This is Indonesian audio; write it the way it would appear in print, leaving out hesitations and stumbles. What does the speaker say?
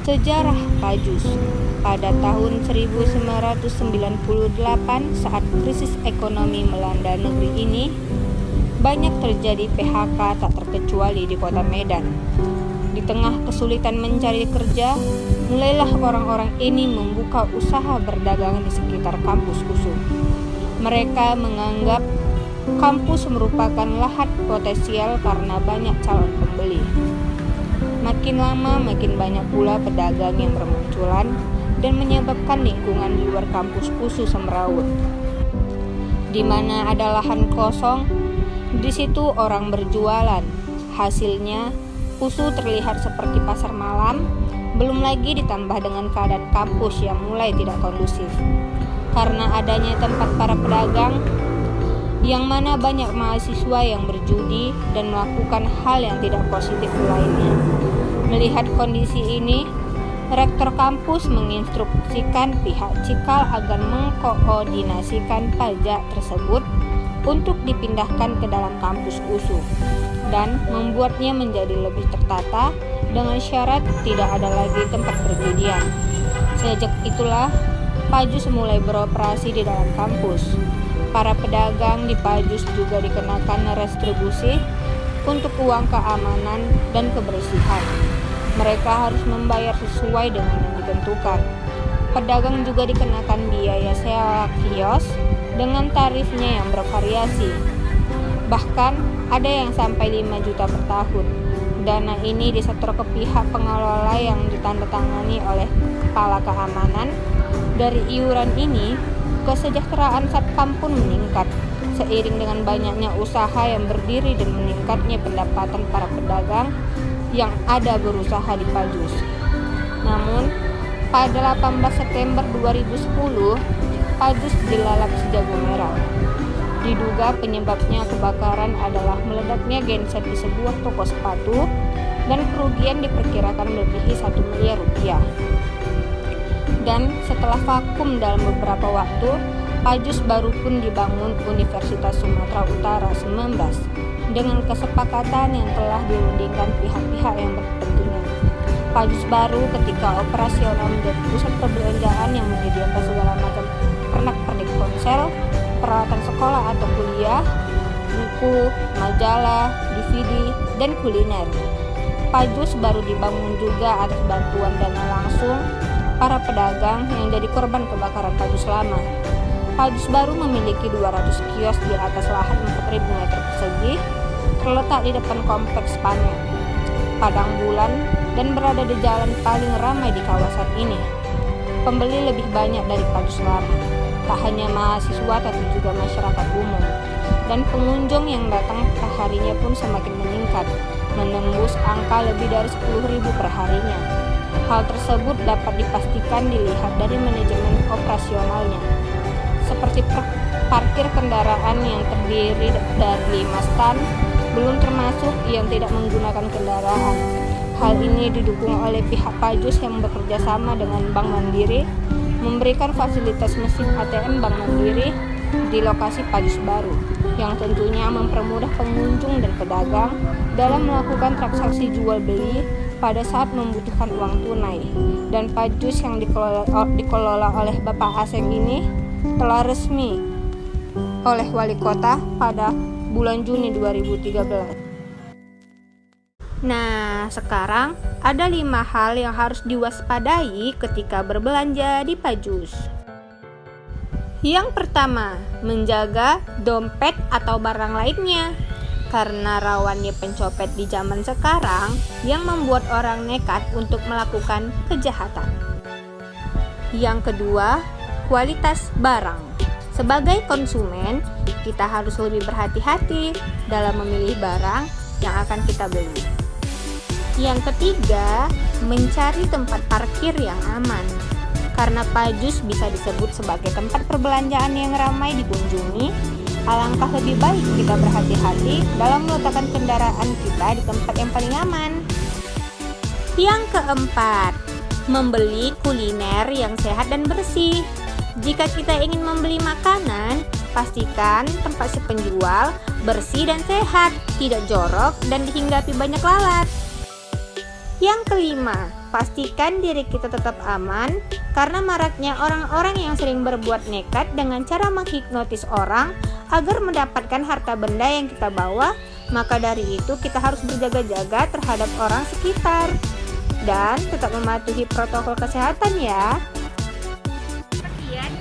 Sejarah Pajus. Pada tahun 1998 saat krisis ekonomi melanda negeri ini, banyak terjadi PHK tak terkecuali di kota Medan. Di tengah kesulitan mencari kerja, mulailah orang-orang ini membuka usaha berdagang di sekitar kampus USU. Mereka menganggap kampus merupakan lahan potensial karena banyak calon pembeli. Makin lama makin banyak pula pedagang yang bermunculan dan menyebabkan lingkungan di luar kampus USU semeraut. Di mana ada lahan kosong, di situ orang berjualan. Hasilnya, USU terlihat seperti pasar malam, belum lagi ditambah dengan keadaan kampus yang mulai tidak kondusif. Karena adanya tempat para pedagang, yang mana banyak mahasiswa yang berjudi dan melakukan hal yang tidak positif lainnya. Melihat kondisi ini, rektor kampus menginstruksikan pihak Cikal agar mengkoordinasikan pajak tersebut untuk dipindahkan ke dalam kampus USU dan membuatnya menjadi lebih tertata dengan syarat tidak ada lagi tempat perjudian. Sejak itulah Pajus mulai beroperasi di dalam kampus. Para pedagang di Pajus juga dikenakan retribusi untuk uang keamanan dan kebersihan. Mereka harus membayar sesuai dengan yang ditentukan. Pedagang juga dikenakan biaya sewa kios dengan tarifnya yang bervariasi. Bahkan ada yang sampai 5 juta per tahun. Dana ini disetor ke pihak pengelola yang ditandatangani oleh kepala keamanan. Dari iuran ini, kesejahteraan satpam pun meningkat seiring dengan banyaknya usaha yang berdiri dan meningkatnya pendapatan para pedagang yang ada berusaha di Pajus. Namun, pada 18 September 2010, Pajus dilalap si jago merah. Diduga penyebabnya kebakaran adalah meledaknya genset di sebuah toko sepatu dan kerugian diperkirakan melebihi 1 miliar rupiah. Dan setelah vakum dalam beberapa waktu, Pajus baru pun dibangun Universitas Sumatera Utara 19 dengan kesepakatan yang telah dirundingkan pihak-pihak yang berkepentingan. Pajus baru ketika operasional menjadi pusat perbelanjaan yang menyediakan segala macam pernak-pernik ponsel, peralatan sekolah atau kuliah, buku, majalah, DVD, dan kuliner. Pajus baru dibangun juga atas bantuan dana langsung para pedagang yang jadi korban kebakaran Pajus lama. Pajus baru memiliki 200 kios di atas lahan 4.000 meter persegi, terletak di depan kompleks Panen, Padang Bulan, dan berada di jalan paling ramai di kawasan ini. Pembeli lebih banyak dari Pajus lama, tak hanya mahasiswa tapi juga masyarakat umum. Dan pengunjung yang datang perharinya pun semakin meningkat, menembus angka lebih dari 10.000 per harinya. Hal tersebut dapat dipastikan dilihat dari manajemen operasionalnya, seperti parkir kendaraan yang terdiri dari 5 stan, belum termasuk yang tidak menggunakan kendaraan. Hal ini didukung oleh pihak Pajus yang bekerja sama dengan Bank Mandiri, memberikan fasilitas mesin ATM Bank Mandiri di lokasi Pajus baru, yang tentunya mempermudah pengunjung dan pedagang dalam melakukan transaksi jual beli pada saat membutuhkan uang tunai. Dan Pajus yang dikelola oleh Bapak Aseng ini telah resmi oleh Wali Kota pada bulan Juni 2013. Nah, sekarang ada 5 hal yang harus diwaspadai ketika berbelanja di Pajus. Yang pertama, menjaga dompet atau barang lainnya, karena rawannya pencopet di zaman sekarang yang membuat orang nekat untuk melakukan kejahatan. Yang kedua, kualitas barang. Sebagai konsumen, kita harus lebih berhati-hati dalam memilih barang yang akan kita beli. Yang ketiga, mencari tempat parkir yang aman. Karena Pajus bisa disebut sebagai tempat perbelanjaan yang ramai dikunjungi, alangkah lebih baik kita berhati-hati dalam meletakkan kendaraan kita di tempat yang paling aman. Yang keempat, membeli kuliner yang sehat dan bersih. Jika kita ingin membeli makanan, pastikan tempat si penjual bersih dan sehat, tidak jorok dan dihinggapi banyak lalat. Yang kelima, Pastikan diri kita tetap aman karena maraknya orang-orang yang sering berbuat nekat dengan cara menghipnotis orang agar mendapatkan harta benda yang kita bawa. Maka dari itu kita harus berjaga-jaga terhadap orang sekitar dan tetap mematuhi protokol kesehatan ya. Sekian